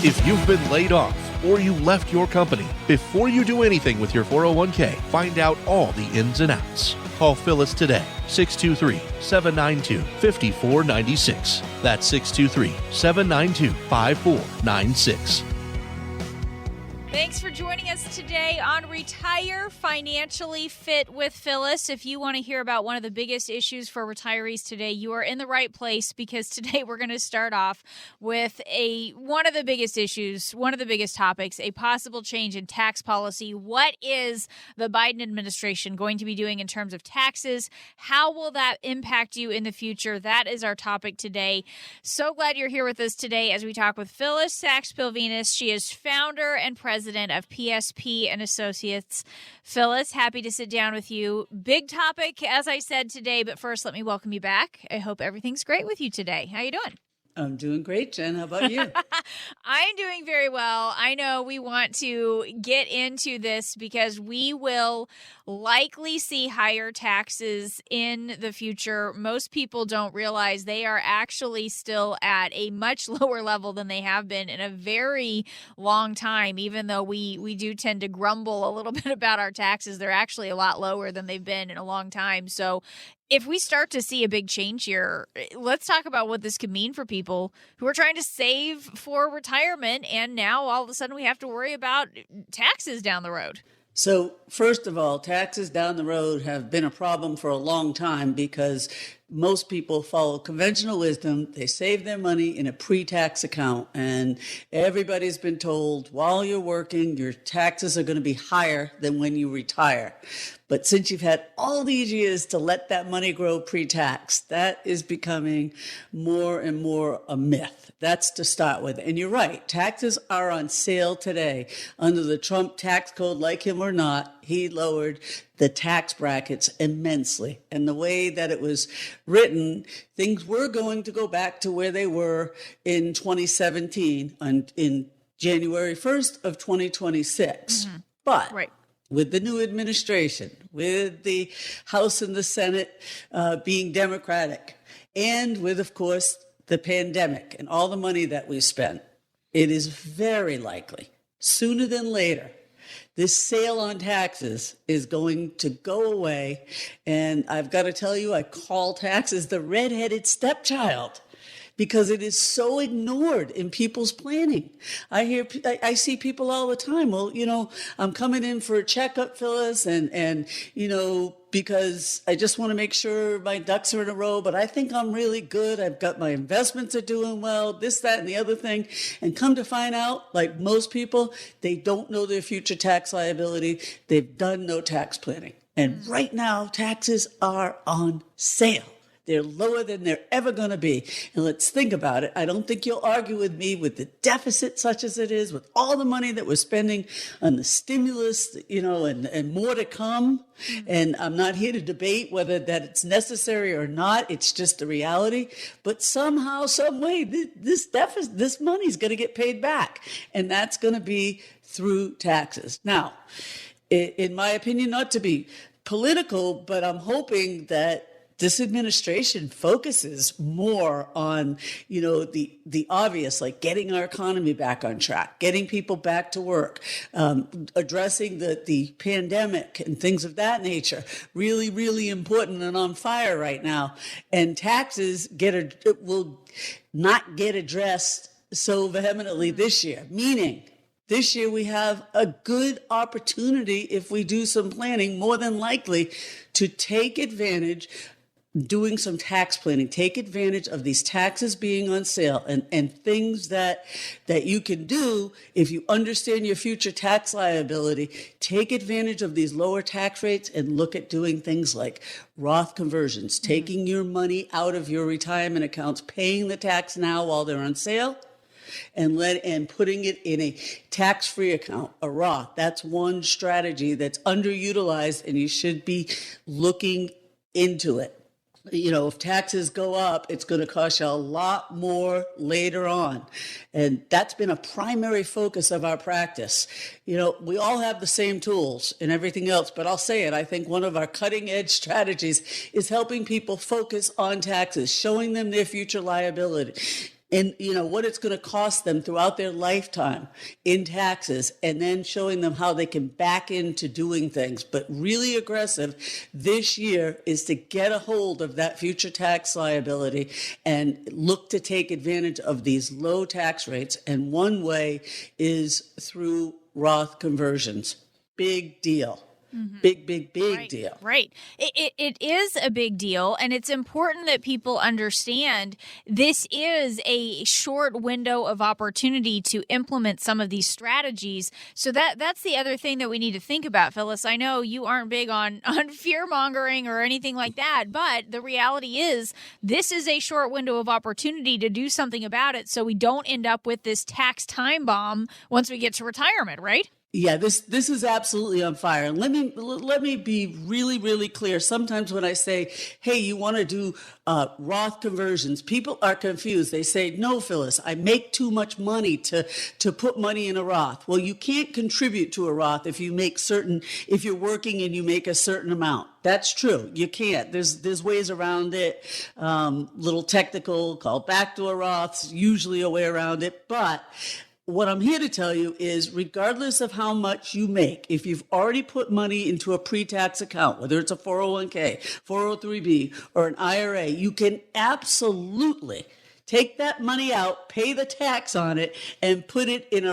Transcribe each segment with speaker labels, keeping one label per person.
Speaker 1: If you've been laid off or you left your company, before you do anything with your 401k, find out all the ins and outs. Call Phillis today, 623-792-5496. That's 623-792-5496.
Speaker 2: Thanks for joining us today on Retire Financially Fit with Phillis. If you want to hear about one of the biggest issues for retirees today, you are in the right place, because today we're going to start off with one of the biggest issues, one of the biggest topics, a possible change in tax policy. What is the Biden administration going to be doing in terms of taxes? How will that impact you in the future? That is our topic today. So glad you're here with us today as we talk with Phillis Sachs-Pilvinus. She is founder and president of PSP and Associates. Phillis, happy to sit down with you. Big topic, as I said today, but first let me welcome you back. I hope everything's great with you today. How you doing?
Speaker 3: I'm doing great, Jen. How about you?
Speaker 2: I'm doing very well. I know we want to get into this because we will likely see higher taxes in the future. Most people don't realize they are actually still at a much lower level than they have been in a very long time. Even though we do tend to grumble a little bit about our taxes, they're actually a lot lower than they've been in a long time. So if we start to see a big change here, let's talk about what this could mean for people who are trying to save for retirement, and now all of a sudden we have to worry about taxes down the road.
Speaker 3: So, first of all, taxes down the road have been a problem for a long time because most people follow conventional wisdom. They save their money in a pre-tax account, and everybody's been told while you're working, your taxes are going to be higher than when you retire. But since you've had all these years to let that money grow pre-tax, that is becoming more and more a myth. That's to start with. And you're right, taxes are on sale today. Under the Trump tax code, like him or not, he lowered the tax brackets immensely. And the way that it was written, things were going to go back to where they were in 2017, in January 1st of 2026. Mm-hmm. But right. With the new administration, with the House and the Senate being Democratic, and with, of course, the pandemic and all the money that we spent, it is very likely, sooner than later, this sale on taxes is going to go away. And I've got to tell you, I call taxes the redheaded stepchild, because it is so ignored in people's planning. I see people all the time. Well, I'm coming in for a checkup, Phyllis, and because I just want to make sure my ducks are in a row, but I think I'm really good. I've got my investments are doing well, this, that, and the other thing. And come to find out, like most people, they don't know their future tax liability. They've done no tax planning. And right now, taxes are on sale. They're lower than they're ever going to be. And let's think about it. I don't think you'll argue with me with the deficit such as it is, with all the money that we're spending on the stimulus, and more to come. And I'm not here to debate whether that it's necessary or not. It's just the reality. But somehow, some way, this deficit, this money is going to get paid back. And that's going to be through taxes. Now, in my opinion, not to be political, but I'm hoping that this administration focuses more on, the obvious, like getting our economy back on track, getting people back to work, addressing the pandemic and things of that nature. Really, really important and on fire right now. And taxes will not get addressed so vehemently this year, meaning this year we have a good opportunity, if we do some planning, more than likely to take advantage, doing some tax planning, take advantage of these taxes being on sale and things that you can do if you understand your future tax liability. Take advantage of these lower tax rates and look at doing things like Roth conversions, taking your money out of your retirement accounts, paying the tax now while they're on sale, and putting it in a tax-free account, a Roth. That's one strategy that's underutilized, and you should be looking into it. If taxes go up, it's going to cost you a lot more later on. And that's been a primary focus of our practice. We all have the same tools and everything else, but I'll say it. I think one of our cutting edge strategies is helping people focus on taxes, showing them their future liability. and what it's going to cost them throughout their lifetime in taxes, and then showing them how they can back into doing things. But really aggressive this year is to get a hold of that future tax liability and look to take advantage of these low tax rates. And one way is through Roth conversions. Big deal. Mm-hmm. Big
Speaker 2: right,
Speaker 3: deal.
Speaker 2: Right. It is a big deal, and it's important that people understand this is a short window of opportunity to implement some of these strategies. So that's the other thing that we need to think about, Phyllis. I know you aren't big on fear-mongering or anything like that, but the reality is this is a short window of opportunity to do something about it so we don't end up with this tax time bomb once we get to retirement, right?
Speaker 3: Yeah, this is absolutely on fire. And let me be really, really clear. Sometimes when I say, hey, you want to do Roth conversions, people are confused. They say, no, Phyllis, I make too much money to put money in a Roth. Well, you can't contribute to a Roth if you're working and you make a certain amount. That's true. You can't. There's ways around it. Little technical, called backdoor Roths, usually a way around it. But what I'm here to tell you is, regardless of how much you make, if you've already put money into a pre-tax account, whether it's a 401k, 403b, or an IRA, you can absolutely take that money out, pay the tax on it, and put it in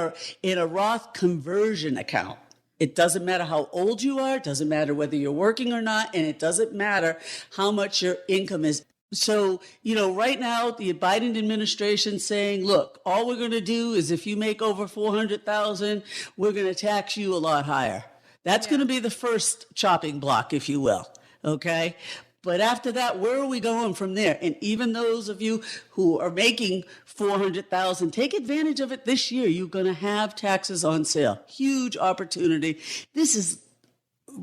Speaker 3: a Roth conversion account. It doesn't matter how old you are, it doesn't matter whether you're working or not, and it doesn't matter how much your income is. So, right now, the Biden administration saying, look, all we're going to do is if you make over $400,000, we're going to tax you a lot higher. That's going to be the first chopping block, if you will. Okay. But after that, where are we going from there? And even those of you who are making $400,000, take advantage of it this year. You're going to have taxes on sale. Huge opportunity. This is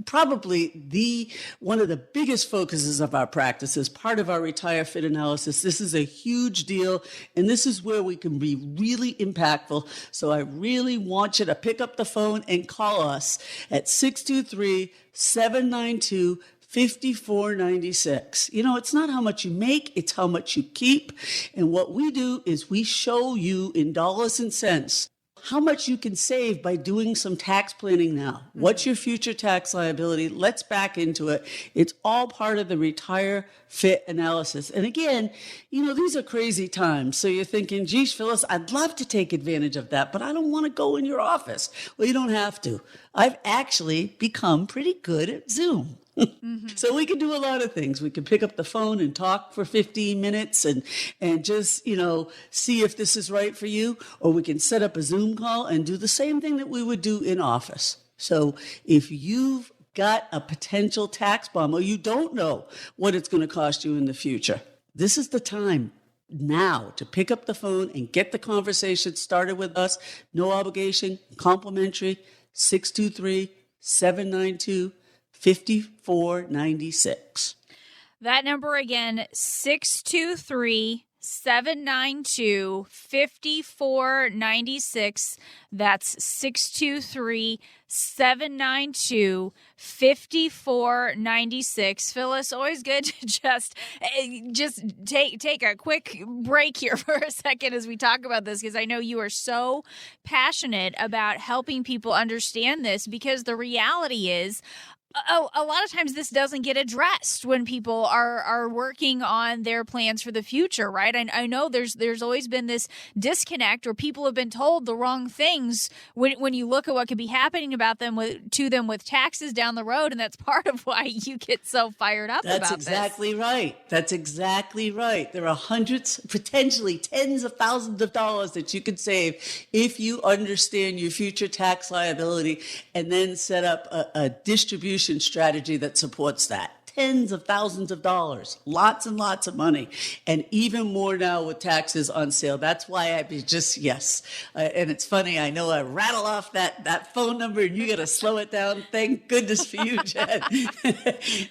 Speaker 3: probably one of the biggest focuses of our practice as part of our Retire Fit analysis. This is a huge deal, and this is where we can be really impactful. So I really want you to pick up the phone and call us at 623-792-5496. It's not how much you make, it's how much you keep. And what we do is we show you in dollars and cents how much you can save by doing some tax planning now. What's your future tax liability? Let's back into it. It's all part of the Retire Fit analysis. And again, these are crazy times. So you're thinking, geez, Phyllis, I'd love to take advantage of that, but I don't want to go in your office. Well, you don't have to. I've actually become pretty good at Zoom. Mm-hmm. So we can do a lot of things. We can pick up the phone and talk for 15 minutes and just, see if this is right for you. Or we can set up a Zoom call and do the same thing that we would do in office. So if you've got a potential tax bomb or you don't know what it's going to cost you in the future, this is the time now to pick up the phone and get the conversation started with us. No obligation, complimentary, 623-792-5496.
Speaker 2: That number again, 623-792-5496. That's 623-792-5496. Phyllis, always good to just take a quick break here for a second as we talk about this, because I know you are so passionate about helping people understand this, because the reality is a lot of times this doesn't get addressed when people are working on their plans for the future, right? I know there's always been this disconnect, or people have been told the wrong things when you look at what could be happening to them with taxes down the road, and that's part of why you get so fired up about this.
Speaker 3: That's exactly right. There are hundreds, potentially tens of thousands of dollars that you could save if you understand your future tax liability and then set up a distribution strategy that supports that. Tens of thousands of dollars, lots and lots of money, and even more now with taxes on sale. That's why I'd be yes. And it's funny, I know I rattle off that phone number and you got to slow it down. Thank goodness for you, Jen.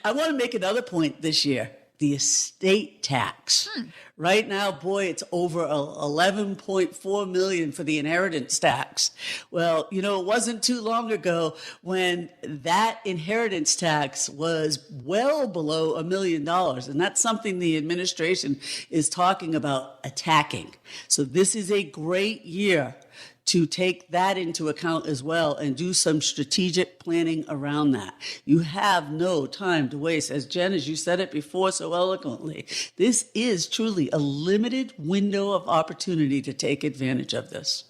Speaker 3: I want to make another point this year. the estate tax. Right now, boy, it's over 11.4 million for the inheritance tax. Well, it wasn't too long ago when that inheritance tax was well below $1 million. And that's something the administration is talking about attacking. So this is a great year to take that into account as well and do some strategic planning around that. You have no time to waste. As Jen, as you said it before so eloquently, this is truly a limited window of opportunity to take advantage of this.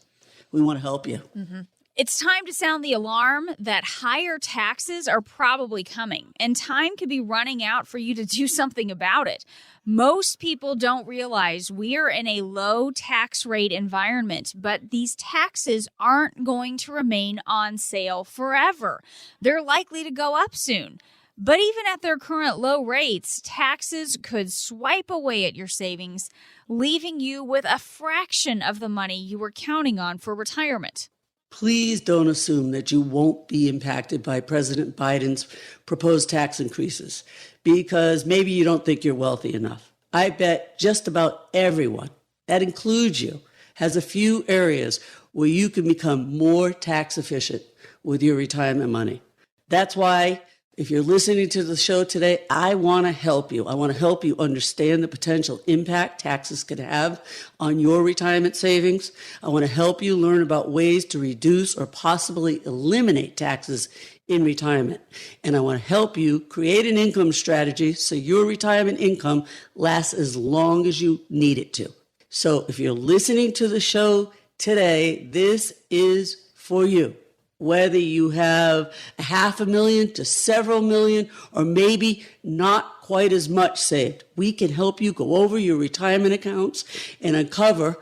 Speaker 3: We want to help you.
Speaker 2: Mm-hmm. It's time to sound the alarm that higher taxes are probably coming, and time could be running out for you to do something about it. Most people don't realize we are in a low tax rate environment, but these taxes aren't going to remain on sale forever. They're likely to go up soon. But even at their current low rates, taxes could swipe away at your savings, leaving you with a fraction of the money you were counting on for retirement.
Speaker 3: Please don't assume that you won't be impacted by President Biden's proposed tax increases because maybe you don't think you're wealthy enough. I bet just about everyone, that includes you, has a few areas where you can become more tax efficient with your retirement money. That's why, if you're listening to the show today, I want to help you. I want to help you understand the potential impact taxes could have on your retirement savings. I want to help you learn about ways to reduce or possibly eliminate taxes in retirement. And I want to help you create an income strategy so your retirement income lasts as long as you need it to. So if you're listening to the show today, this is for you. Whether you have $500,000 to several million, or maybe not quite as much saved, we can help you go over your retirement accounts and uncover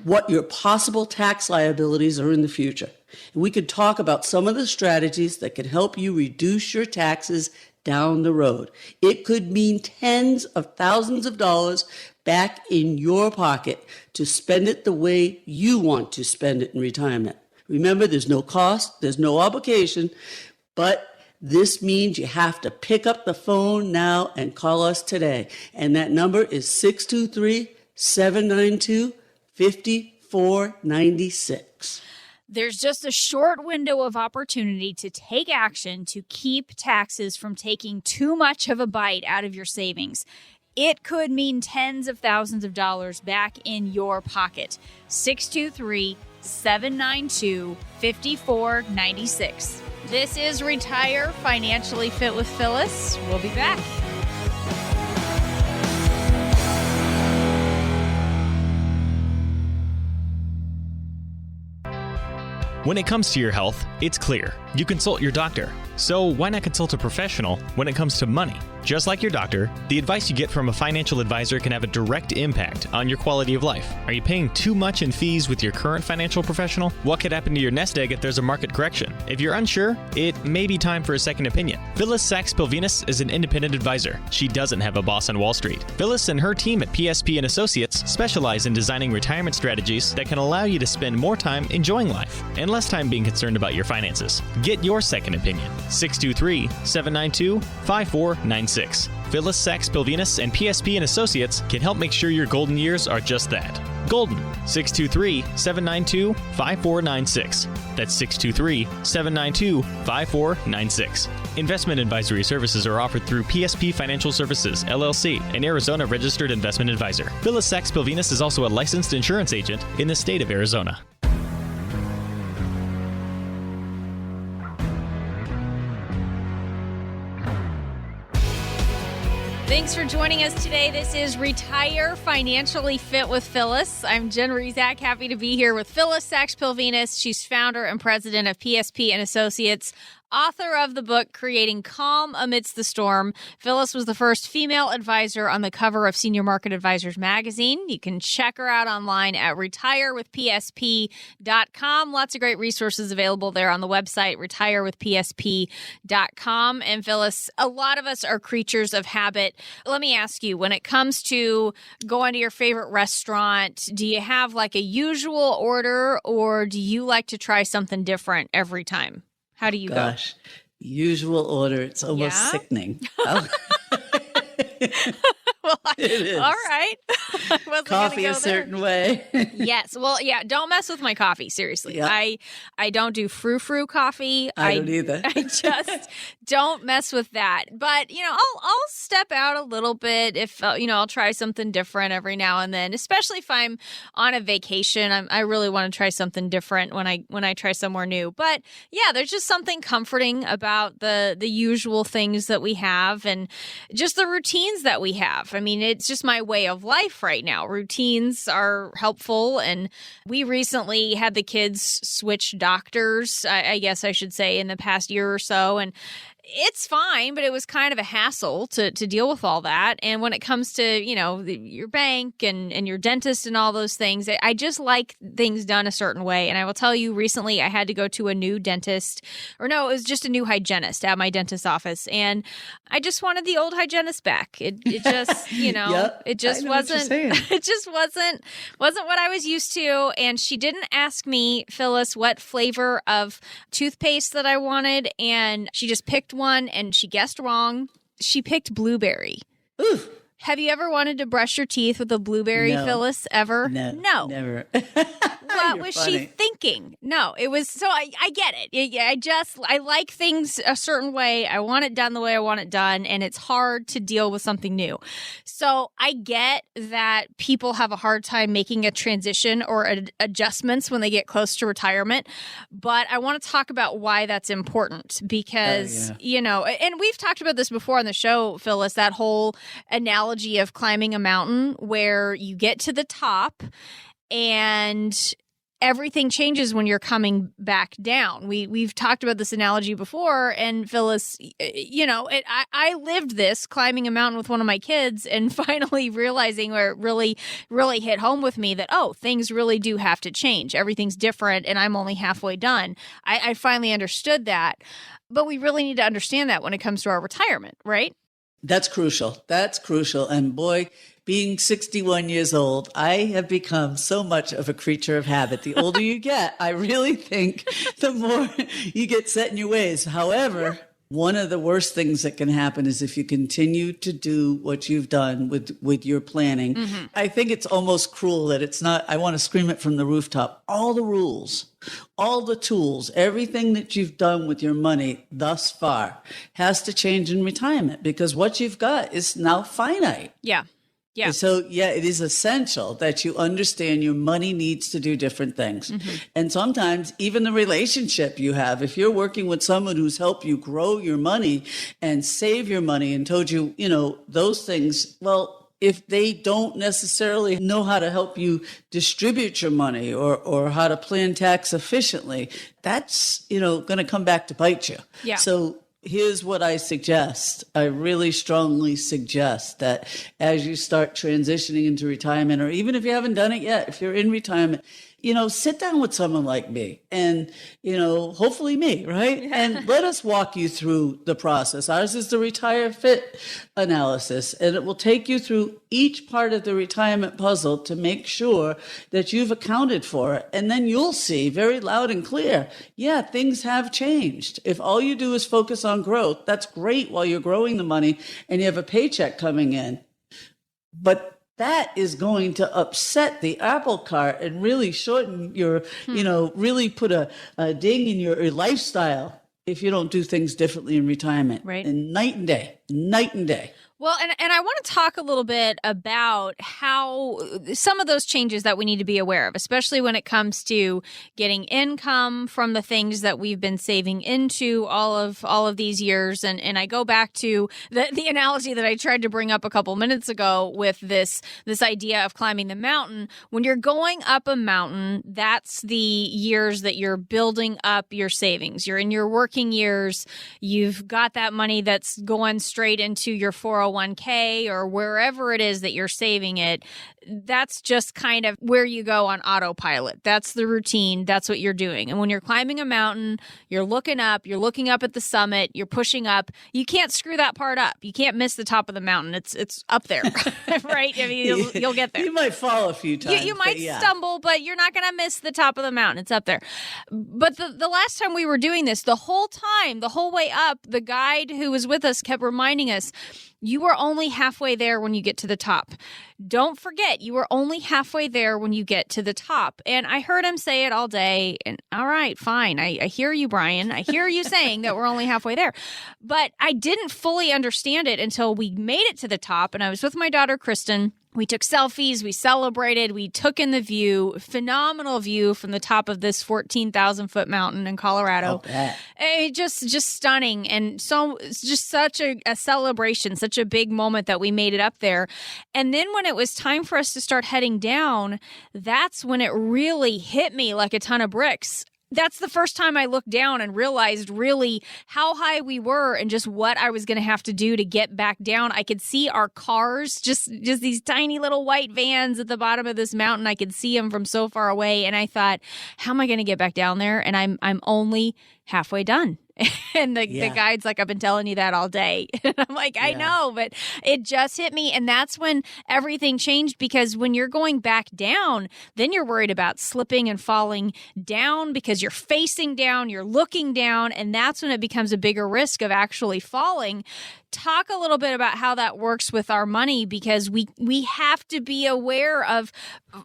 Speaker 3: what your possible tax liabilities are in the future. And we could talk about some of the strategies that could help you reduce your taxes down the road. It could mean tens of thousands of dollars back in your pocket to spend it the way you want to spend it in retirement. Remember, there's no cost, there's no obligation, but this means you have to pick up the phone now and call us today. And that number is 623-792-5496.
Speaker 2: There's just a short window of opportunity to take action to keep taxes from taking too much of a bite out of your savings. It could mean tens of thousands of dollars back in your pocket. 623-792-5496. This is Retire Financially Fit with Phyllis. We'll be back.
Speaker 4: When it comes to your health, it's clear. You consult your doctor. So why not consult a professional when it comes to money? Just like your doctor, the advice you get from a financial advisor can have a direct impact on your quality of life. Are you paying too much in fees with your current financial professional? What could happen to your nest egg if there's a market correction? If you're unsure, it may be time for a second opinion. Phillis Sachs-Pilvinus is an independent advisor. She doesn't have a boss on Wall Street. Phillis and her team at PSP & Associates specialize in designing retirement strategies that can allow you to spend more time enjoying life and less time being concerned about your finances. Get your second opinion. 623-792-5496. Phillis Sachs-Pilvinus and PSP & Associates can help make sure your golden years are just that. Golden. 623-792-5496. That's 623-792-5496. Investment advisory services are offered through PSP Financial Services, LLC, an Arizona registered investment advisor. Phillis Sachs-Pilvinus is also a licensed insurance agent in the state of Arizona.
Speaker 2: Thanks for joining us today. This is Retire Financially Fit with Phyllis. I'm Jen Rezac, happy to be here with Phillis Sachs-Pilvinus. She's founder and president of PSP & Associates, author of the book Creating Calm Amidst the Storm. Phyllis was the first female advisor on the cover of Senior Market Advisors magazine. You can check her out online at retirewithpsp.com. Lots of great resources available there on the website, retirewithpsp.com. And Phyllis, a lot of us are creatures of habit. Let me ask you, when it comes to going to your favorite restaurant, do you have like a usual order, or do you like to try something different every time? How do you go?
Speaker 3: Usual order. It's almost sickening.
Speaker 2: Well,
Speaker 3: It is.
Speaker 2: all right. I wasn't gonna
Speaker 3: Coffee
Speaker 2: go
Speaker 3: a
Speaker 2: there.
Speaker 3: certain way.
Speaker 2: Yes. Well, yeah, don't mess with my coffee. Seriously.
Speaker 3: Yeah.
Speaker 2: I don't do frou-frou coffee.
Speaker 3: I don't either.
Speaker 2: I just don't mess with that. But, I'll step out a little bit if, I'll try something different every now and then, especially if I'm on a vacation. I really want to try something different when I try somewhere new. But yeah, there's just something comforting about the usual things that we have and just the routines that we have. I mean, it's just my way of life right now. Routines are helpful. And we recently had the kids switch doctors, I guess I should say, in the past year or so. And it's fine, but it was kind of a hassle to deal with all that. And when it comes to, your bank and your dentist and all those things, I just like things done a certain way. And I will tell you, recently I had to go to a new dentist, or no, it was just a new hygienist at my dentist's office. And I just wanted the old hygienist back. It just,
Speaker 3: Yep,
Speaker 2: it just
Speaker 3: I know what you're
Speaker 2: wasn't,
Speaker 3: saying.
Speaker 2: it just wasn't what I was used to. And she didn't ask me, Phyllis, what flavor of toothpaste that I wanted. And she just picked one and she guessed wrong. She picked blueberry.
Speaker 3: Ooh,
Speaker 2: Have you ever wanted to brush your teeth with a blueberry,
Speaker 3: No.
Speaker 2: Phyllis? Ever?
Speaker 3: no, never.
Speaker 2: What
Speaker 3: You're
Speaker 2: was
Speaker 3: funny.
Speaker 2: she thinking? No, it was so I get it. I like things a certain way. I want it done the way I want it done, and it's hard to deal with something new. So I get that people have a hard time making a transition or adjustments when they get close to retirement. But I want to talk about why that's important because, and we've talked about this before on the show, Phyllis, that whole analogy of climbing a mountain where you get to the top and everything changes when you're coming back down. We've talked about this analogy before, and Phyllis, I lived this climbing a mountain with one of my kids, and finally realizing where it really, really hit home with me that things really do have to change. Everything's different, and I'm only halfway done. I finally understood that, but we really need to understand that when it comes to our retirement, right?
Speaker 3: That's crucial. That's crucial. And boy, being 61 years old, I have become so much of a creature of habit. The older you get, I really think the more you get set in your ways. However, one of the worst things that can happen is if you continue to do what you've done with your planning. Mm-hmm. I think it's almost cruel that it's not, I want to scream it from the rooftop. All the rules, all the tools, everything that you've done with your money thus far has to change in retirement because what you've got is now finite.
Speaker 2: Yeah. Yeah.
Speaker 3: So, it is essential that you understand your money needs to do different things. Mm-hmm. And sometimes even the relationship you have, if you're working with someone who's helped you grow your money and save your money and told you, those things, well, if they don't necessarily know how to help you distribute your money or how to plan tax efficiently, that's, going to come back to bite you.
Speaker 2: Yeah.
Speaker 3: So here's what I suggest. I really strongly suggest that as you start transitioning into retirement, or even if you haven't done it yet, if you're in retirement, sit down with someone like me and, hopefully me, right? Yeah. And let us walk you through the process. Ours is the Retire Fit analysis, and it will take you through each part of the retirement puzzle to make sure that you've accounted for it. And then you'll see very loud and clear, things have changed. If all you do is focus on growth, that's great while you're growing the money and you have a paycheck coming in. But that is going to upset the apple cart and really shorten your, really put a ding in your lifestyle if you don't do things differently in retirement.
Speaker 2: Right.
Speaker 3: And night and day.
Speaker 2: Well, and I want to talk a little bit about how some of those changes that we need to be aware of, especially when it comes to getting income from the things that we've been saving into all of these years. And I go back to the analogy that I tried to bring up a couple minutes ago with this idea of climbing the mountain. When you're going up a mountain, that's the years that you're building up your savings. You're in your working years. You've got that money that's going straight into your 401k or wherever it is that you're saving it. That's just kind of where you go on autopilot. That's the routine. That's what you're doing. And when you're climbing a mountain, you're looking up at the summit, you're pushing up. You can't screw that part up. You can't miss the top of the mountain. It's up there, right? I mean, you'll get there.
Speaker 3: You might fall a few times.
Speaker 2: You might stumble, but you're not going to miss the top of the mountain. It's up there. But the last time we were doing this, the whole way up, the guide who was with us kept reminding us, You are only halfway there when you get to the top. Don't forget, you are only halfway there when you get to the top. And I heard him say it all day. And all right, fine. I hear you, Brian. I hear you saying that we're only halfway there. But I didn't fully understand it until we made it to the top. And I was with my daughter, Kristen. We took selfies, we celebrated, we took in the view, phenomenal view from the top of this 14,000 foot mountain in Colorado. Just stunning. And so it's just such a celebration, such a big moment that we made it up there. And then when it was time for us to start heading down, that's when it really hit me like a ton of bricks. That's the first time I looked down and realized really how high we were and just what I was going to have to do to get back down. I could see our cars, just these tiny little white vans at the bottom of this mountain. I could see them from so far away. And I thought, how am I going to get back down there? And I'm only halfway done. And the guide's like, I've been telling you that all day. And I'm like, I know, but it just hit me. And that's when everything changed, because when you're going back down, then you're worried about slipping and falling down because you're facing down, you're looking down. And that's when it becomes a bigger risk of actually falling. Talk a little bit about how that works with our money, because we have to be aware of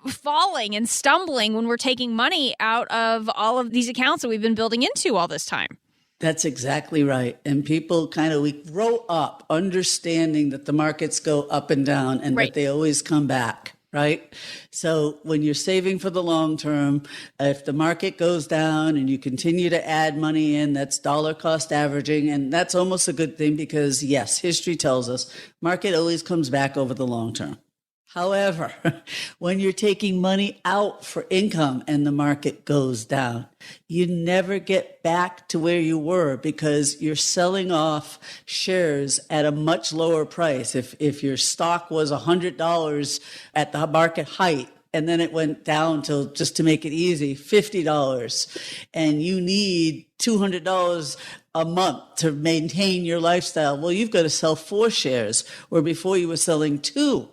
Speaker 2: falling and stumbling when we're taking money out of all of these accounts that we've been building into all this time.
Speaker 3: That's exactly right. And people we grow up understanding that the markets go up and down and that they always come back, right? So when you're saving for the long term, if the market goes down and you continue to add money in, that's dollar cost averaging. And that's almost a good thing because, yes, history tells us market always comes back over the long term. However, when you're taking money out for income and the market goes down, you never get back to where you were because you're selling off shares at a much lower price. If your stock was $100 at the market height, and then it went down to, just to make it easy, $50, and you need $200 a month to maintain your lifestyle, well, you've got to sell 4 shares, where before you were selling 2.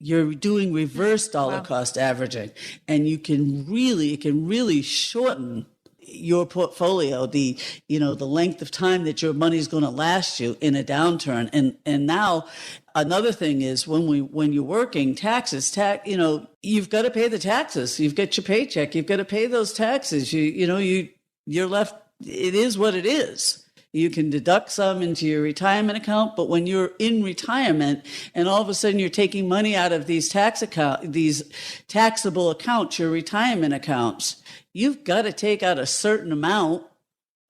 Speaker 3: You're doing reverse dollar cost averaging, and it can really shorten your portfolio, the length of time that your money is going to last you in a downturn. And now another thing is when you're working, taxes, you've got to pay the taxes. You've got your paycheck. You've got to pay those taxes. You're left. It is what it is. You can deduct some into your retirement account, but when you're in retirement and all of a sudden you're taking money out of these taxable accounts, your retirement accounts, you've got to take out a certain amount.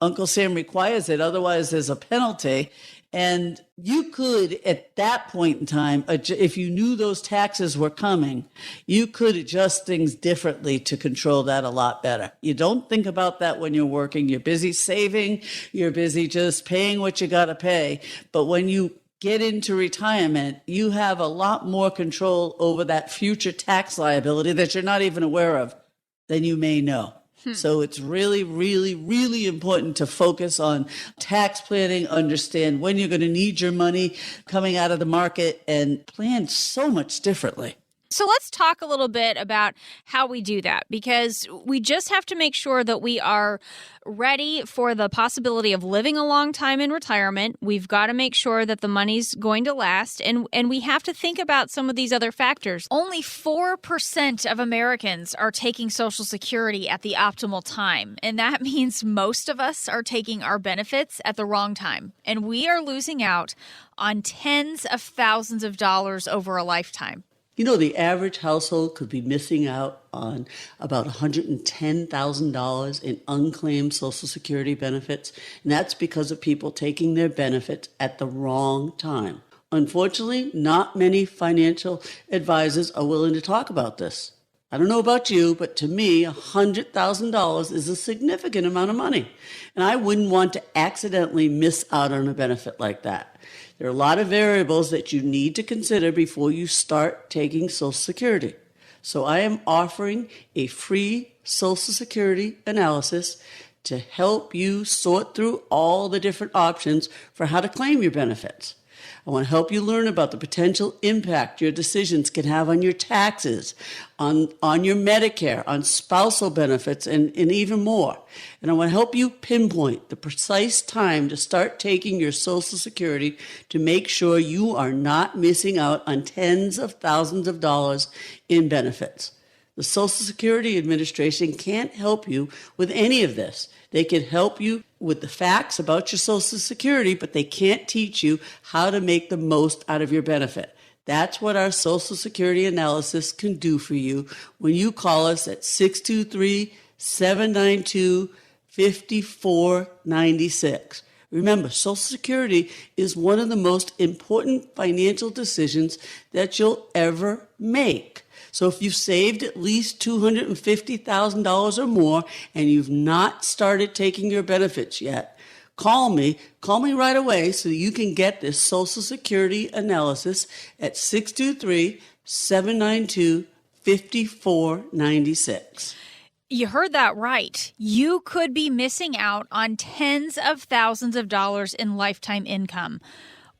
Speaker 3: Uncle Sam requires it, otherwise there's a penalty. And you could, at that point in time, if you knew those taxes were coming, you could adjust things differently to control that a lot better. You don't think about that when you're working. You're busy saving. You're busy just paying what you got to pay. But when you get into retirement, you have a lot more control over that future tax liability that you're not even aware of than you may know. So it's really, really, really important to focus on tax planning, understand when you're going to need your money coming out of the market, and plan so much differently.
Speaker 2: So let's talk a little bit about how we do that, because we just have to make sure that we are ready for the possibility of living a long time in retirement. We've got to make sure that the money's going to last, and we have to think about some of these other factors. Only 4% of Americans are taking Social Security at the optimal time, and that means most of us are taking our benefits at the wrong time, and we are losing out on tens of thousands of dollars over a lifetime.
Speaker 3: The average household could be missing out on about $110,000 in unclaimed Social Security benefits, and that's because of people taking their benefits at the wrong time. Unfortunately, not many financial advisors are willing to talk about this. I don't know about you, but to me, $100,000 is a significant amount of money, and I wouldn't want to accidentally miss out on a benefit like that. There are a lot of variables that you need to consider before you start taking Social Security. So I am offering a free Social Security analysis to help you sort through all the different options for how to claim your benefits. I want to help you learn about the potential impact your decisions can have on your taxes, on your Medicare, on spousal benefits, and even more. And I want to help you pinpoint the precise time to start taking your Social Security to make sure you are not missing out on tens of thousands of dollars in benefits. The Social Security Administration can't help you with any of this. They can help you with the facts about your Social Security, but they can't teach you how to make the most out of your benefit. That's what our Social Security analysis can do for you when you call us at 623-792-5496. Remember, Social Security is one of the most important financial decisions that you'll ever make. So if you've saved at least $250,000 or more and you've not started taking your benefits yet, call me right away so that you can get this Social Security analysis at 623-792-5496.
Speaker 2: You heard that right. You could be missing out on tens of thousands of dollars in lifetime income,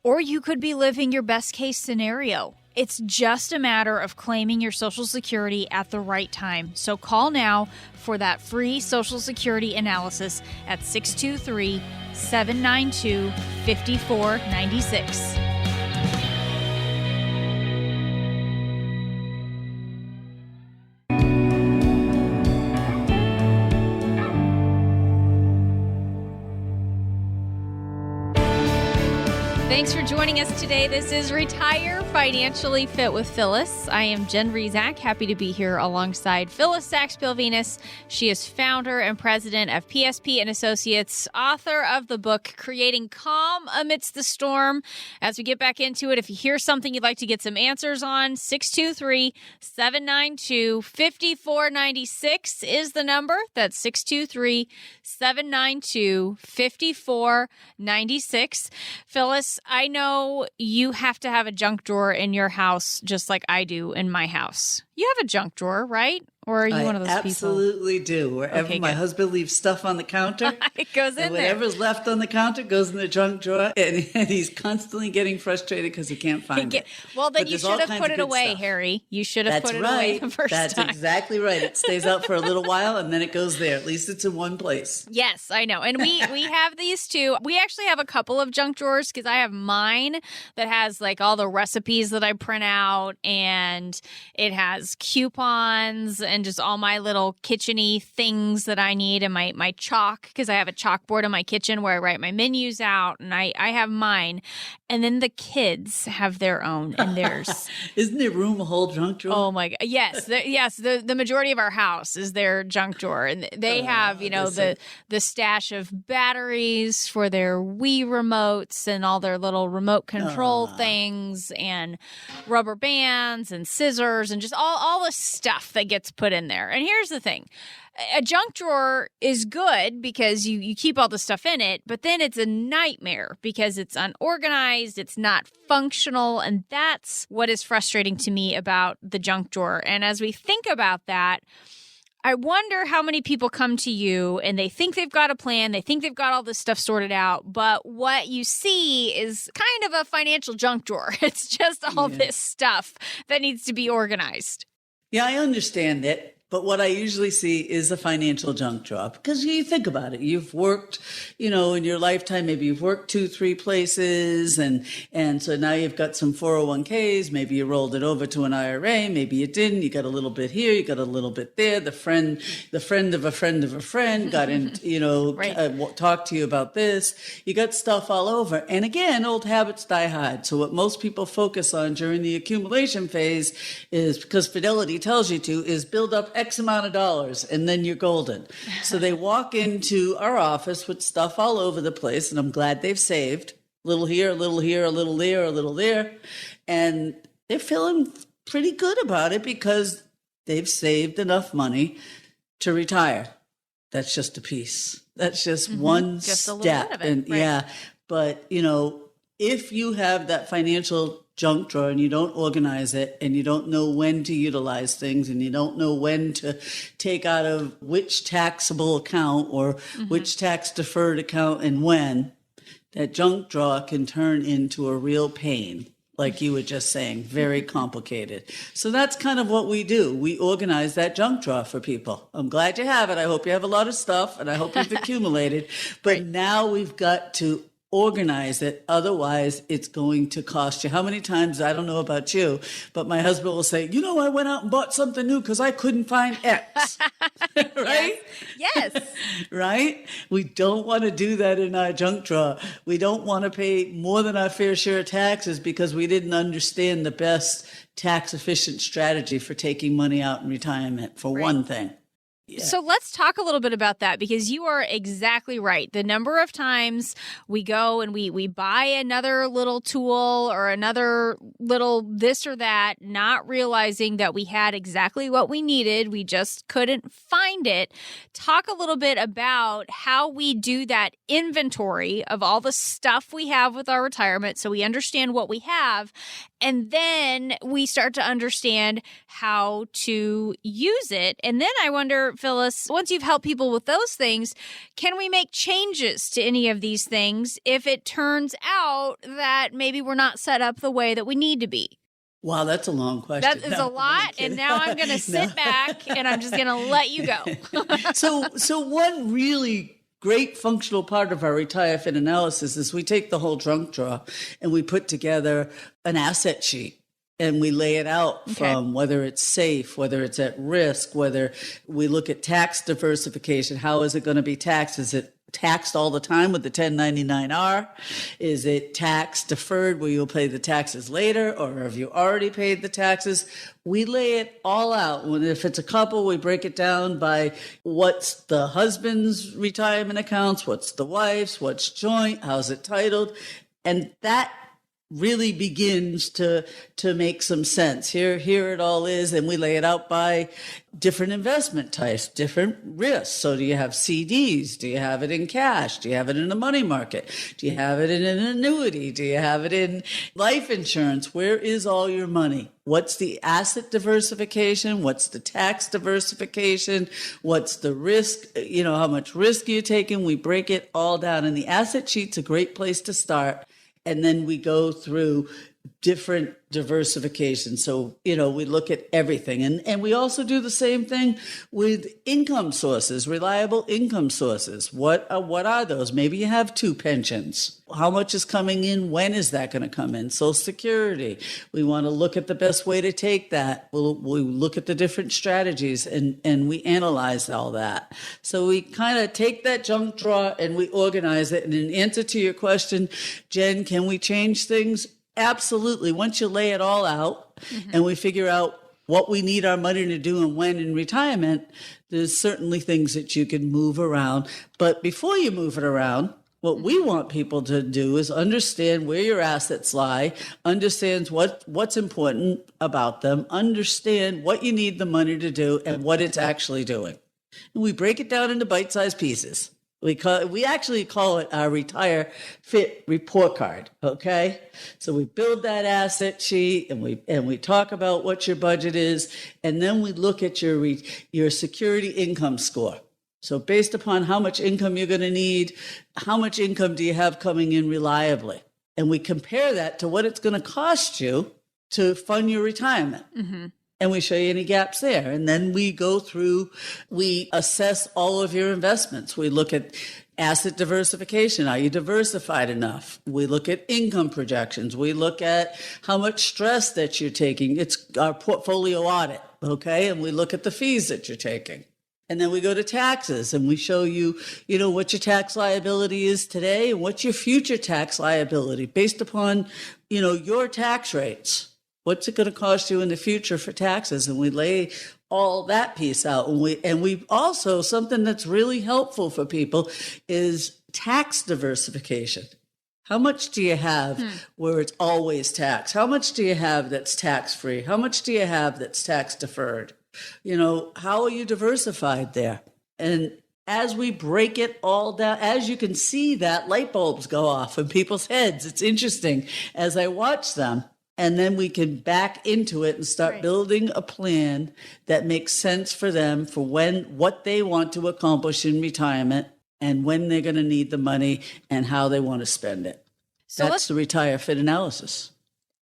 Speaker 2: or you could be living your best case scenario. It's just a matter of claiming your Social Security at the right time. So call now for that free Social Security analysis at 623-792-5496. Thanks for joining us today. This is Retire Financially Fit with Phyllis. I am Jen Rezac, happy to be here alongside Phyllis Saxbill-Venus. She is founder and president of PSP and Associates, author of the book Creating Calm Amidst the Storm. As we get back into it, if you hear something you'd like to get some answers on, 623-792-5496 is the number. That's 623-792-5496. Phyllis, I know you have to have a junk drawer in your house just like I do in my house. You have a junk drawer, right? Or are you one of those people?
Speaker 3: I absolutely do. Wherever my husband leaves stuff on the counter,
Speaker 2: it goes in there.
Speaker 3: Whatever's left on the counter goes in the junk drawer, and he's constantly getting frustrated because he can't find it.
Speaker 2: Well, then you should have put it away,
Speaker 3: stuff.
Speaker 2: Harry. You should have put it away the first time.
Speaker 3: That's exactly right. It stays out for a little while, and then it goes there. At least it's in one place.
Speaker 2: Yes, I know. And we have these too. We actually have a couple of junk drawers because I have mine that has like all the recipes that I print out, and it has coupons and just all my little kitchen-y things that I need, and my chalk, because I have a chalkboard in my kitchen where I write my menus out, and I have mine. And then the kids have their own and theirs.
Speaker 3: Isn't there room a whole junk drawer?
Speaker 2: Oh my God. Yes. The majority of our house is their junk drawer. And they have, the stash of batteries for their Wii remotes and all their little remote control things and rubber bands and scissors and just all the stuff that gets put in there. And here's the thing. A junk drawer is good because you keep all the stuff in it, but then it's a nightmare because it's unorganized, it's not functional, and that's what is frustrating to me about the junk drawer. And as we think about that, I wonder how many people come to you and they think they've got a plan, they think they've got all this stuff sorted out, but what you see is kind of a financial junk drawer. It's just all this stuff that needs to be organized.
Speaker 3: Yeah, I understand it. But what I usually see is a financial junk drawer, because you think about it. You've worked, in your lifetime, maybe you've worked 2-3 places, and so now you've got some 401ks. Maybe you rolled it over to an IRA. Maybe you didn't. You got a little bit here. You got a little bit there. The friend of a friend of a friend got in, right. Talked to you about this. You got stuff all over. And again, old habits die hard. So what most people focus on during the accumulation phase is, because Fidelity tells you to, is build up X amount of dollars, and then you're golden. So they walk into our office with stuff all over the place, and I'm glad they've saved. A little here, a little here, a little there, a little there. And they're feeling pretty good about it because they've saved enough money to retire. That's just a piece. That's just one
Speaker 2: just
Speaker 3: step.
Speaker 2: A little bit of it,
Speaker 3: and
Speaker 2: right.
Speaker 3: Yeah, but if you have that financial junk drawer and you don't organize it, and you don't know when to utilize things, and you don't know when to take out of which taxable account or which tax deferred account and when, that junk drawer can turn into a real pain. Like you were just saying, very complicated. So that's kind of what we do. We organize that junk drawer for people. I'm glad you have it. I hope you have a lot of stuff, and I hope you've accumulated. But now we've got to organize it. Otherwise, it's going to cost you. How many times, I don't know about you, but my husband will say, I went out and bought something new because I couldn't find X. Right?
Speaker 2: Yes.
Speaker 3: Right? We don't want to do that in our junk drawer. We don't want to pay more than our fair share of taxes because we didn't understand the best tax efficient strategy for taking money out in retirement, for one thing. Yeah.
Speaker 2: So let's talk a little bit about that, because you are exactly right. The number of times we go and we buy another little tool or another little this or that, not realizing that we had exactly what we needed. We just couldn't find it. Talk a little bit about how we do that inventory of all the stuff we have with our retirement so we understand what we have. And then we start to understand how to use it. And then I wonder, Phyllis, once you've helped people with those things, can we make changes to any of these things if it turns out that maybe we're not set up the way that we need to be?
Speaker 3: Wow, that's a long question.
Speaker 2: That is a lot, and now I'm going to sit back and I'm just going to let you go.
Speaker 3: So one really great functional part of our Retire Fit analysis is we take the whole junk drawer and we put together an asset sheet. And we lay it out from whether it's safe, whether it's at risk, whether we look at tax diversification. How is it going to be taxed? Is it taxed all the time with the 1099-R? Is it tax deferred where you'll pay the taxes later, or have you already paid the taxes? We lay it all out. If it's a couple, we break it down by what's the husband's retirement accounts, what's the wife's, what's joint, how's it titled, and that really begins to make some sense. Here it all is, and we lay it out by different investment types, different risks. So do you have CDs? Do you have it in cash? Do you have it in a money market? Do you have it in an annuity? Do you have it in life insurance? Where is all your money? What's the asset diversification? What's the tax diversification? What's the risk? How much risk are you taking? We break it all down, and the asset sheet's a great place to start. And then we go through different diversification. So, we look at everything. And we also do the same thing with income sources, reliable income sources. What are those? Maybe you have 2 pensions. How much is coming in? When is that going to come in? Social Security. We want to look at the best way to take that. We look at the different strategies and we analyze all that. So we kind of take that junk drawer and we organize it. And in answer to your question, Jen, can we change things? Absolutely. Once you lay it all out and we figure out what we need our money to do and when in retirement, there's certainly things that you can move around. But before you move it around, what we want people to do is understand where your assets lie, understand what's important about them, understand what you need the money to do and what it's actually doing. And we break it down into bite-sized pieces. We actually call it our Retire Fit report card, okay? So we build that asset sheet and we talk about what your budget is, and then we look at your security income score. So based upon how much income you're going to need, how much income do you have coming in reliably? And we compare that to what it's going to cost you to fund your retirement. Mm-hmm. And we show you any gaps there. And then we go through, we assess all of your investments. We look at asset diversification. Are you diversified enough? We look at income projections. We look at how much stress that you're taking. It's our portfolio audit, okay? And we look at the fees that you're taking. And then we go to taxes and we show you, what your tax liability is today and what's your future tax liability based upon, your tax rates. What's it going to cost you in the future for taxes? And we lay all that piece out. And we also, something that's really helpful for people is tax diversification. How much do you have where it's always taxed? How much do you have that's tax-free? How much do you have that's tax deferred? How are you diversified there? And as we break it all down, as you can see that light bulbs go off in people's heads. It's interesting as I watch them. And then we can back into it and start building a plan that makes sense for them for what they want to accomplish in retirement. and when they're going to need the money and how they want to spend it.
Speaker 2: So
Speaker 3: That's the Retire Fit analysis.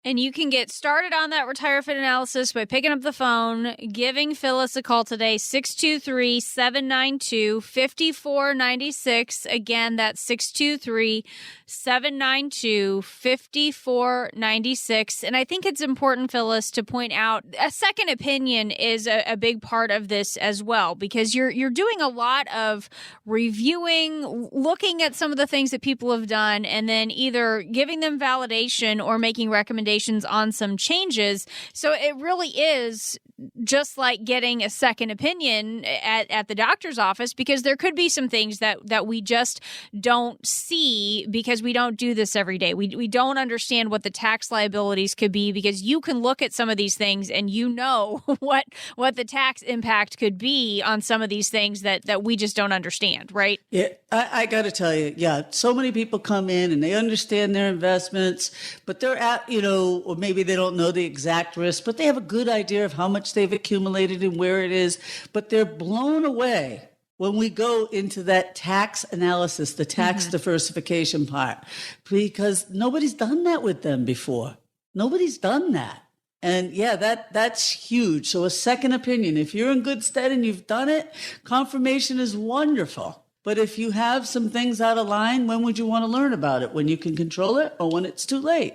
Speaker 2: And you can get started on that Retire Fit analysis by picking up the phone, giving Phyllis a call today, 623-792-5496. Again, that's 623-792-5496. And I think it's important, Phyllis, to point out a second opinion is a big part of this as well, because you're doing a lot of reviewing, looking at some of the things that people have done, and then either giving them validation or making recommendations on some changes. So it really is just like getting a second opinion at the doctor's office, because there could be some things that we just don't see because we don't do this every day. We don't understand what the tax liabilities could be, because you can look at some of these things and you know what the tax impact could be on some of these things that we just don't understand, right?
Speaker 3: Yeah, I got to tell you, so many people come in and they understand their investments, but they're at, or maybe they don't know the exact risk, but they have a good idea of how much they've accumulated and where it is, but they're blown away when we go into that tax analysis, the tax diversification part, because nobody's done that with them before. Nobody's done that. And that's huge. So a second opinion, if you're in good stead and you've done it, confirmation is wonderful. But if you have some things out of line, when would you want to learn about it? When you can control it, or when it's too late?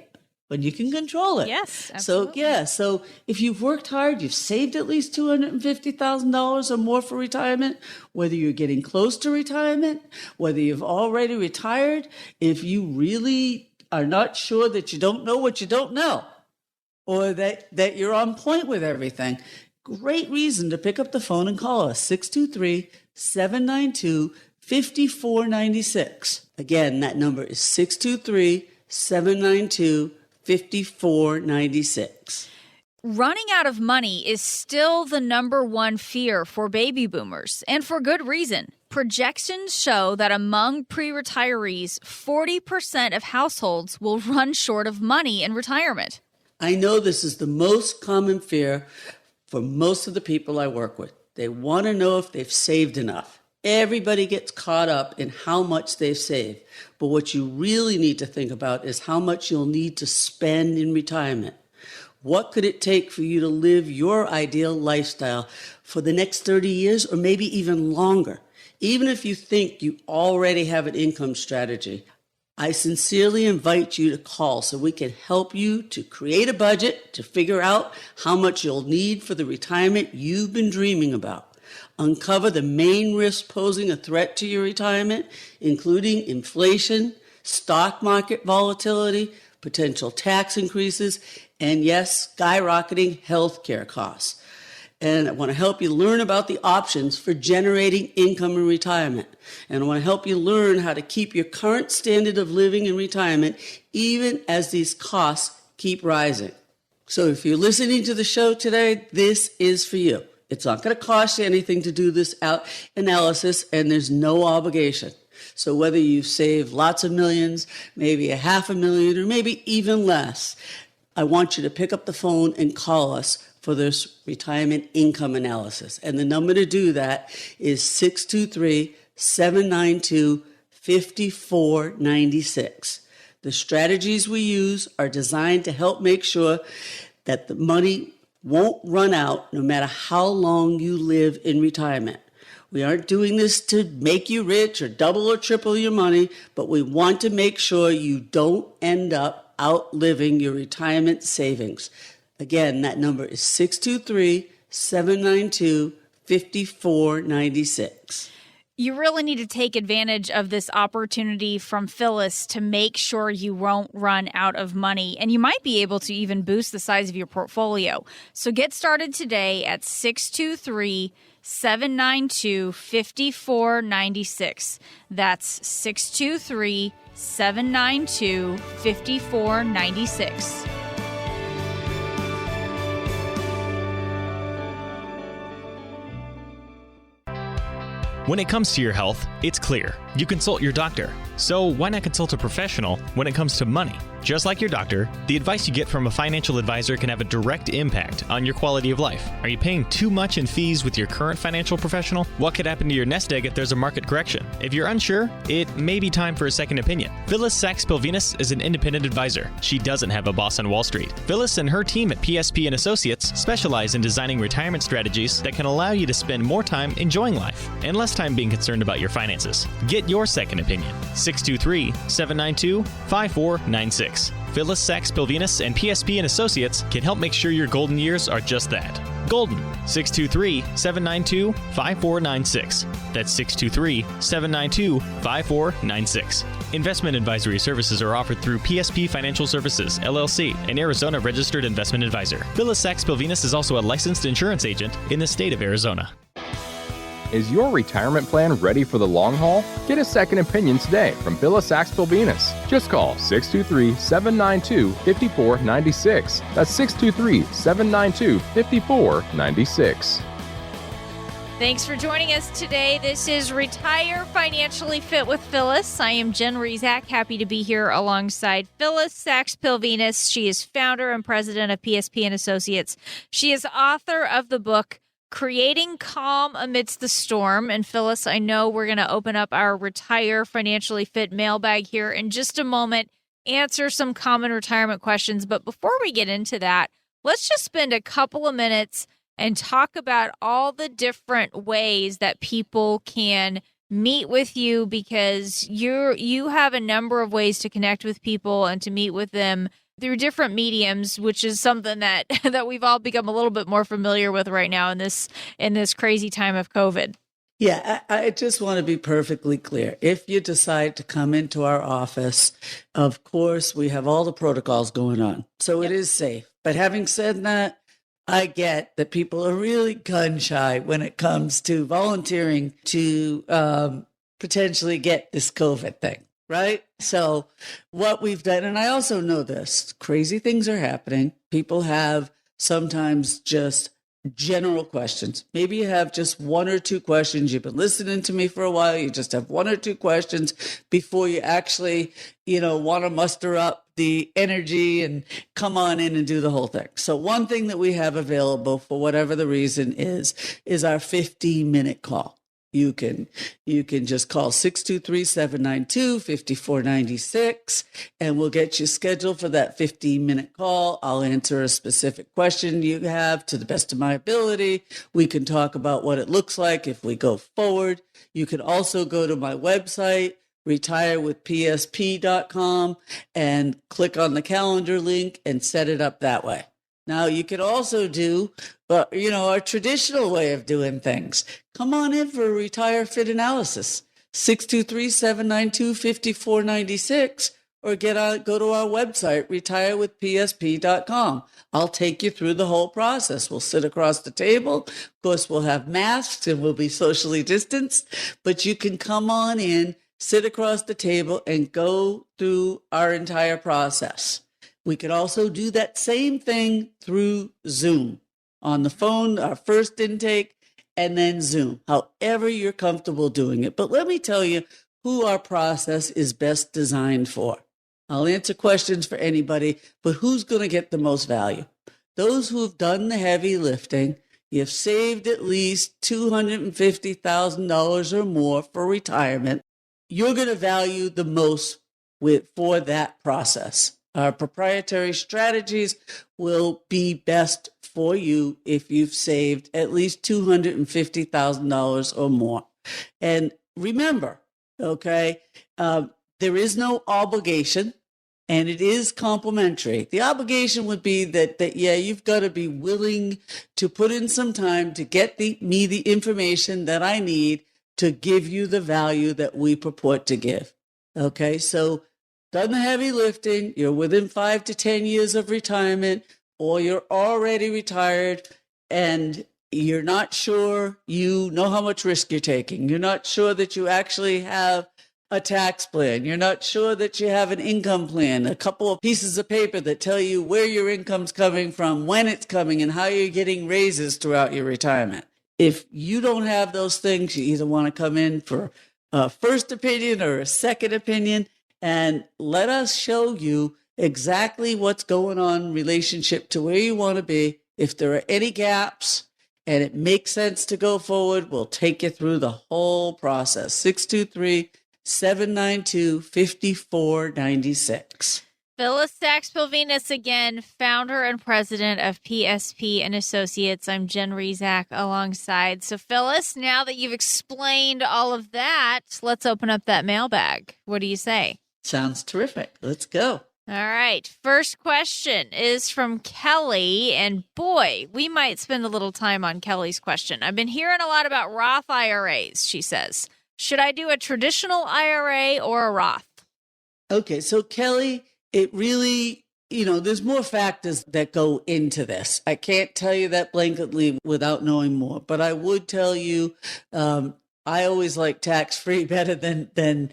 Speaker 3: When you can control it.
Speaker 2: Yes, absolutely.
Speaker 3: So if you've worked hard, you've saved at least $250,000 or more for retirement, whether you're getting close to retirement, whether you've already retired, if you really are not sure that you don't know what you don't know, or that you're on point with everything, great reason to pick up the phone and call us, 623-792-5496. Again, that number is 623-792-5496.
Speaker 2: Running out of money is still the number one fear for baby boomers, and for good reason. Projections show that among pre-retirees, 40% of households will run short of money in retirement.
Speaker 3: I know this is the most common fear for most of the people I work with. They want to know if they've saved enough. Everybody gets caught up in how much they've saved. But what you really need to think about is how much you'll need to spend in retirement. What could it take for you to live your ideal lifestyle for the next 30 years or maybe even longer? Even if you think you already have an income strategy, I sincerely invite you to call so we can help you to create a budget, to figure out how much you'll need for the retirement you've been dreaming about. Uncover the main risks posing a threat to your retirement, including inflation, stock market volatility, potential tax increases, and yes, skyrocketing healthcare costs. And I want to help you learn about the options for generating income in retirement. And I want to help you learn how to keep your current standard of living in retirement, even as these costs keep rising. So if you're listening to the show today, this is for you. It's not going to cost you anything to do this analysis, and there's no obligation. So whether you've saved lots of millions, maybe $500,000, or maybe even less, I want you to pick up the phone and call us for this retirement income analysis. And the number to do that is 623-792-5496. The strategies we use are designed to help make sure that the money won't run out no matter how long you live in retirement. We aren't doing this to make you rich or double or triple your money, but we want to make sure you don't end up outliving your retirement savings. Again, that number is 623-792-5496.
Speaker 2: You really need to take advantage of this opportunity from Phyllis to make sure you won't run out of money, and you might be able to even boost the size of your portfolio. So get started today at 623-792-5496. That's 623-792-5496.
Speaker 4: When it comes to your health, it's clear. You consult your doctor. So why not consult a professional when it comes to money? Just like your doctor, the advice you get from a financial advisor can have a direct impact on your quality of life. Are you paying too much in fees with your current financial professional? What could happen to your nest egg if there's a market correction? If you're unsure, it may be time for a second opinion. Phyllis Sachs-Pilvinus is an independent advisor. She doesn't have a boss on Wall Street. Phyllis and her team at PSP & Associates specialize in designing retirement strategies that can allow you to spend more time enjoying life and less time being concerned about your finances. Get your second opinion. 623-792-5496. Phyllis Sachs-Pilvinus and PSP & Associates can help make sure your golden years are just that. Golden. 623-792-5496. That's 623-792-5496. Investment advisory services are offered through PSP Financial Services, LLC, an Arizona registered investment advisor. Phyllis Sachs-Pilvinus is also a licensed insurance agent in the state of Arizona.
Speaker 5: Is your retirement plan ready for the long haul? Get a second opinion today from Phyllis Sachs-Pilvinus. Just call 623-792-5496. That's 623-792-5496.
Speaker 2: Thanks for joining us today. This is Retire Financially Fit with Phyllis. I am Jen Rezac, happy to be here alongside Phyllis Sachs-Pilvinus. She is founder and president of PSP & Associates. She is author of the book Creating Calm Amidst the Storm. And Phyllis, I know we're going to open up our Retire Financially Fit mailbag here in just a moment, answer some common retirement questions. But before we get into that, let's just spend a couple of minutes and talk about all the different ways that people can meet with you, because you have a number of ways to connect with people and to meet with them through different mediums, which is something that we've all become a little bit more familiar with right now in this crazy time of COVID.
Speaker 3: Yeah, I just want to be perfectly clear. If you decide to come into our office, of course, we have all the protocols going on, so It is safe. But having said that, I get that people are really gun shy when it comes to volunteering to potentially get this COVID thing. Right? So what we've done, and I also know this, crazy things are happening. People have sometimes just general questions. Maybe you have just one or two questions. You've been listening to me for a while. You just have one or two questions before you actually, want to muster up the energy and come on in and do the whole thing. So one thing that we have available for whatever the reason is our 15-minute call. You can just call 623-792-5496, and we'll get you scheduled for that 15-minute call. I'll answer a specific question you have to the best of my ability. We can talk about what it looks like if we go forward. You can also go to my website, retirewithpsp.com, and click on the calendar link and set it up that way. Now, you could also do, our traditional way of doing things. Come on in for a Retire Fit analysis, 623-792-5496, or go to our website, retirewithpsp.com. I'll take you through the whole process. We'll sit across the table. Of course, we'll have masks and we'll be socially distanced, but you can come on in, sit across the table, and go through our entire process. We could also do that same thing through Zoom. On the phone, our first intake, and then Zoom, however you're comfortable doing it. But let me tell you who our process is best designed for. I'll answer questions for anybody, but who's going to get the most value? Those who have done the heavy lifting. You've saved at least $250,000 or more for retirement. You're going to value the most for that process. Our proprietary strategies will be best for you if you've saved at least $250,000 or more. And remember, there is no obligation, and it is complimentary. The obligation would be that you've got to be willing to put in some time to get me the information that I need to give you the value that we purport to give. Okay, so done the heavy lifting, you're within 5 to 10 years of retirement, or you're already retired and you're not sure you know how much risk you're taking. You're not sure that you actually have a tax plan. You're not sure that you have an income plan, a couple of pieces of paper that tell you where your income's coming from, when it's coming, and how you're getting raises throughout your retirement. If you don't have those things, you either want to come in for a first opinion or a second opinion, and let us show you exactly what's going on in relationship to where you want to be. If there are any gaps and it makes sense to go forward, we'll take you through the whole process. 623-792-5496.
Speaker 2: Phillis Saxpil-Venus again, founder and president of PSP and Associates. I'm Jen Rezac alongside. So Phillis, now that you've explained all of that, let's open up that mailbag. What do you say?
Speaker 3: Sounds terrific. Let's go.
Speaker 2: All right. First question is from Kelly. And boy, we might spend a little time on Kelly's question. I've been hearing a lot about Roth IRAs, she says. Should I do a traditional IRA or a Roth?
Speaker 3: Okay. So Kelly, it really, there's more factors that go into this. I can't tell you that blanketly without knowing more, but I would tell you, I always like tax-free better than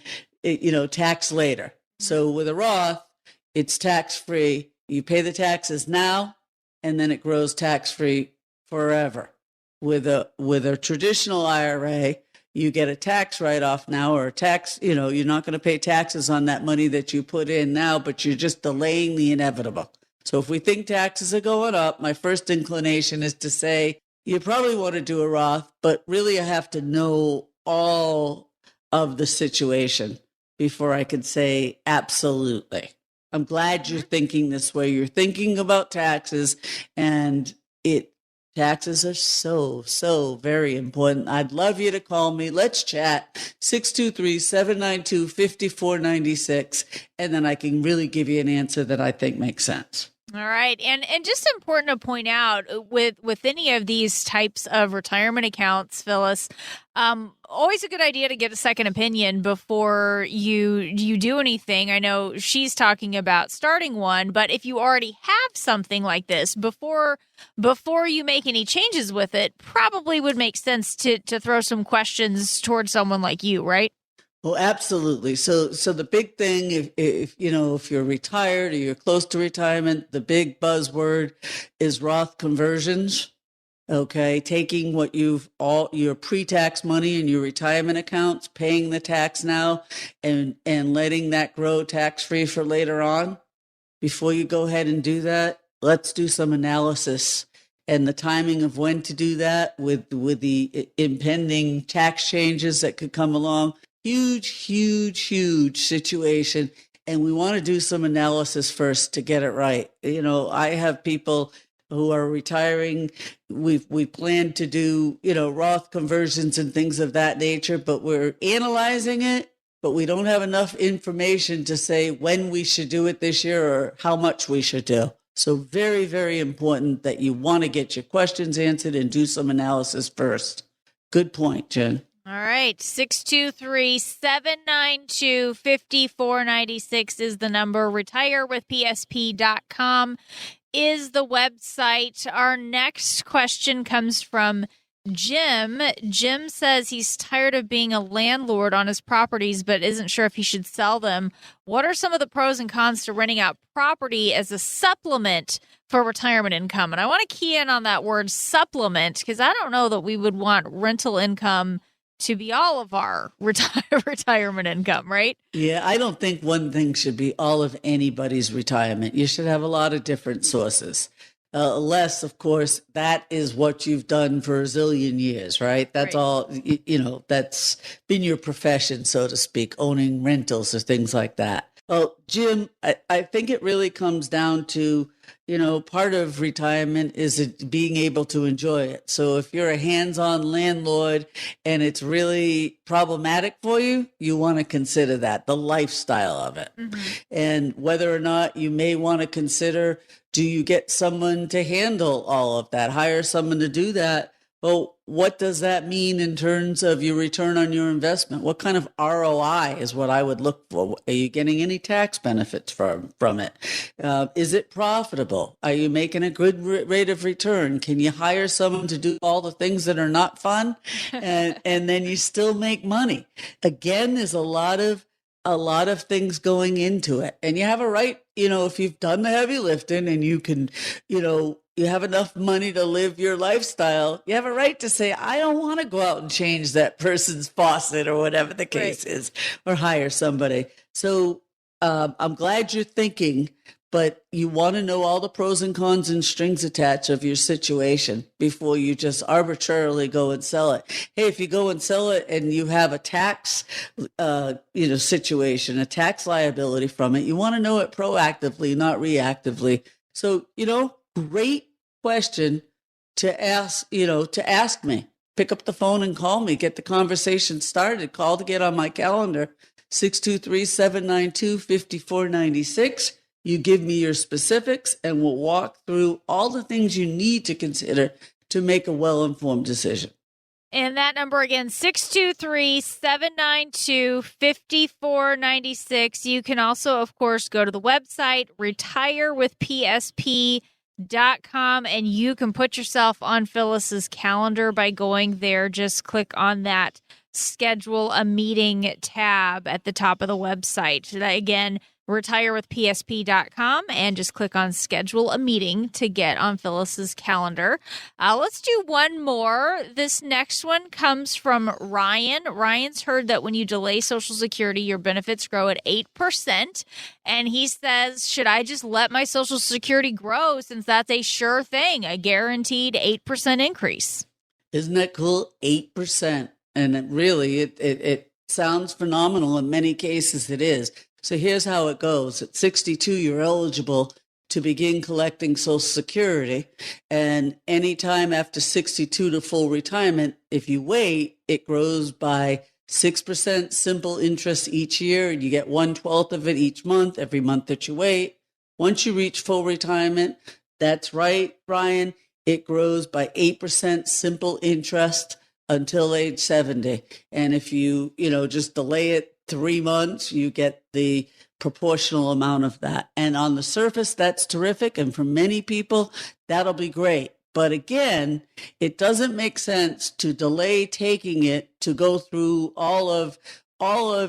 Speaker 3: tax later. So with a Roth, it's tax-free. You pay the taxes now, and then it grows tax-free forever. With a traditional IRA, you get a tax write-off now, or a tax, you're not going to pay taxes on that money that you put in now, but you're just delaying the inevitable. So if we think taxes are going up, my first inclination is to say, you probably want to do a Roth, but really I have to know all of the situation before I could say absolutely. I'm glad you're thinking this way. You're thinking about taxes, and taxes are so very important. I'd love you to call me. Let's chat. 623-792-5496. And then I can really give you an answer that I think makes sense.
Speaker 2: All right. And just important to point out with any of these types of retirement accounts, Phyllis, always a good idea to get a second opinion before you do anything. I know she's talking about starting one, but if you already have something like this, before you make any changes with it, probably would make sense to throw some questions towards someone like you, right?
Speaker 3: Well, absolutely. So the big thing, if you're retired or you're close to retirement, the big buzzword is Roth conversions. Okay, taking what your pre-tax money in your retirement accounts, paying the tax now, and letting that grow tax-free for later on. Before you go ahead and do that, let's do some analysis and the timing of when to do that with the impending tax changes that could come along. Huge situation. And we want to do some analysis first to get it right. I have people who are retiring. We plan to do, Roth conversions and things of that nature, but we're analyzing it, but we don't have enough information to say when we should do it this year or how much we should do. So very, very important that you want to get your questions answered and do some analysis first. Good point, Jen.
Speaker 2: All right. 623-792-5496 is the number. Retirewithpsp.com is the website. Our next question comes from Jim. Jim says he's tired of being a landlord on his properties, but isn't sure if he should sell them. What are some of the pros and cons to renting out property as a supplement for retirement income? And I want to key in on that word supplement, because I don't know that we would want rental income to be all of our retirement income, right?
Speaker 3: Yeah, I don't think one thing should be all of anybody's retirement. You should have a lot of different sources. Unless, of course, that is what you've done for a zillion years, right? That's right. All, that's been your profession, so to speak, owning rentals or things like that. Well, Jim, I think it really comes down to, part of retirement is being able to enjoy it. So if you're a hands-on landlord and it's really problematic for you, you want to consider that, the lifestyle of it. Mm-hmm. And whether or not you may want to consider, do you get someone to handle all of that, hire someone to do that? Well, what does that mean in terms of your return on your investment? What kind of ROI is what I would look for? Are you getting any tax benefits from it? Is it profitable? Are you making a good rate of return? Can you hire someone to do all the things that are not fun? And then you still make money. Again, there's a lot of things going into it. And you have a right, if you've done the heavy lifting and you can, you have enough money to live your lifestyle, you have a right to say, I don't want to go out and change that person's faucet or whatever the case is, or hire somebody. So I'm glad you're thinking, but you want to know all the pros and cons and strings attached of your situation before you just arbitrarily go and sell it. Hey, if you go and sell it and you have a tax, situation, a tax liability from it, you want to know it proactively, not reactively. So, great question to ask me. Pick up the phone and call me, get the conversation started. Call to get on my calendar, 623-792-5496. You give me your specifics and we'll walk through all the things you need to consider to make a well-informed decision.
Speaker 2: And that number again, 623-792-5496. You can also, of course, go to the website, retirewithpsp.com, and you can put yourself on Phyllis's calendar by going there. Just click on that schedule a meeting tab at the top of the website. So that, again, retirewithpsp.com, and just click on schedule a meeting to get on Phyllis's calendar. Let's do one more. This next one comes from Ryan. Ryan's heard that when you delay Social Security, your benefits grow at 8%. And he says, should I just let my Social Security grow since that's a sure thing, a guaranteed 8% increase?
Speaker 3: Isn't that cool? 8%. And it sounds phenomenal. In many cases, it is. So here's how it goes. At 62, you're eligible to begin collecting Social Security. And anytime after 62 to full retirement, if you wait, it grows by 6% simple interest each year. And you get 1/12 of it each month, every month that you wait. Once you reach full retirement, that's right, Brian, it grows by 8% simple interest until age 70. And if you just delay it 3 months, you get the proportional amount of that. And on the surface, that's terrific. And for many people, that'll be great. But again, it doesn't make sense to delay taking it to go through all of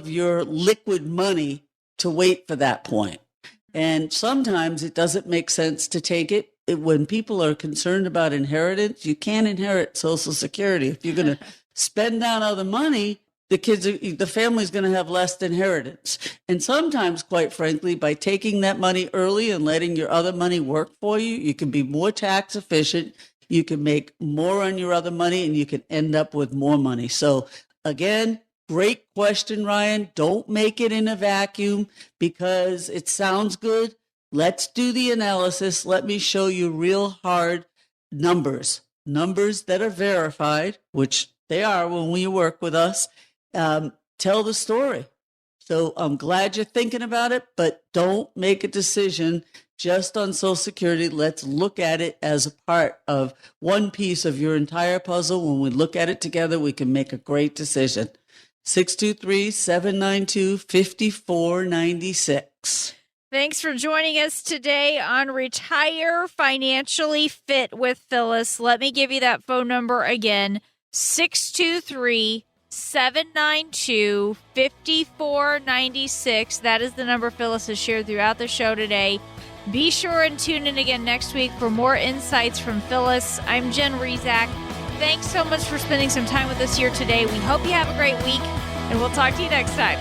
Speaker 3: your liquid money to wait for that point. And sometimes it doesn't make sense to take it. When people are concerned about inheritance, you can't inherit Social Security. If you're going to spend down other money, the family's going to have less inheritance. And sometimes, quite frankly, by taking that money early and letting your other money work for you, you can be more tax efficient, you can make more on your other money, and you can end up with more money. So again, great question, Ryan. Don't make it in a vacuum because it sounds good. Let's do the analysis. Let me show you real hard numbers that are verified, which they are when you work with us. Tell the story. So I'm glad you're thinking about it, but don't make a decision just on Social Security. Let's look at it as a part of one piece of your entire puzzle. When we look at it together, we can make a great decision. 623-792-5496.
Speaker 2: Thanks for joining us today on Retire Financially Fit with Phyllis. Let me give you that phone number again, 623-792-5496. That is the number Phyllis has shared throughout the show today. Be sure and tune in again next week for more insights from Phyllis. I'm Jen Rezac. Thanks so much for spending some time with us here today. We hope you have a great week, and we'll talk to you next time.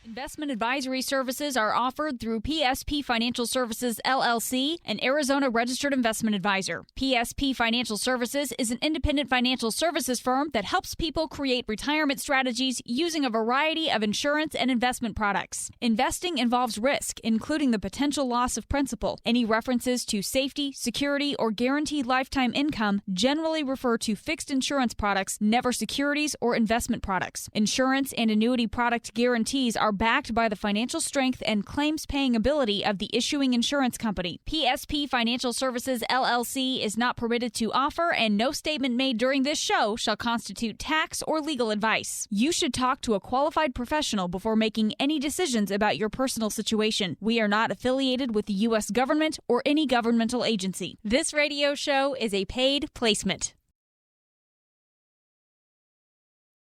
Speaker 6: Investment advisory services are offered through PSP Financial Services, LLC, an Arizona registered investment advisor. PSP Financial Services is an independent financial services firm that helps people create retirement strategies using a variety of insurance and investment products. Investing involves risk, including the potential loss of principal. Any references to safety, security, or guaranteed lifetime income generally refer to fixed insurance products, never securities or investment products. Insurance and annuity product guarantees are backed by the financial strength and claims-paying ability of the issuing insurance company. PSP Financial Services, LLC is not permitted to offer, and no statement made during this show shall constitute tax or legal advice. You should talk to a qualified professional before making any decisions about your personal situation. We are not affiliated with the U.S. government or any governmental agency. This radio show is a paid placement.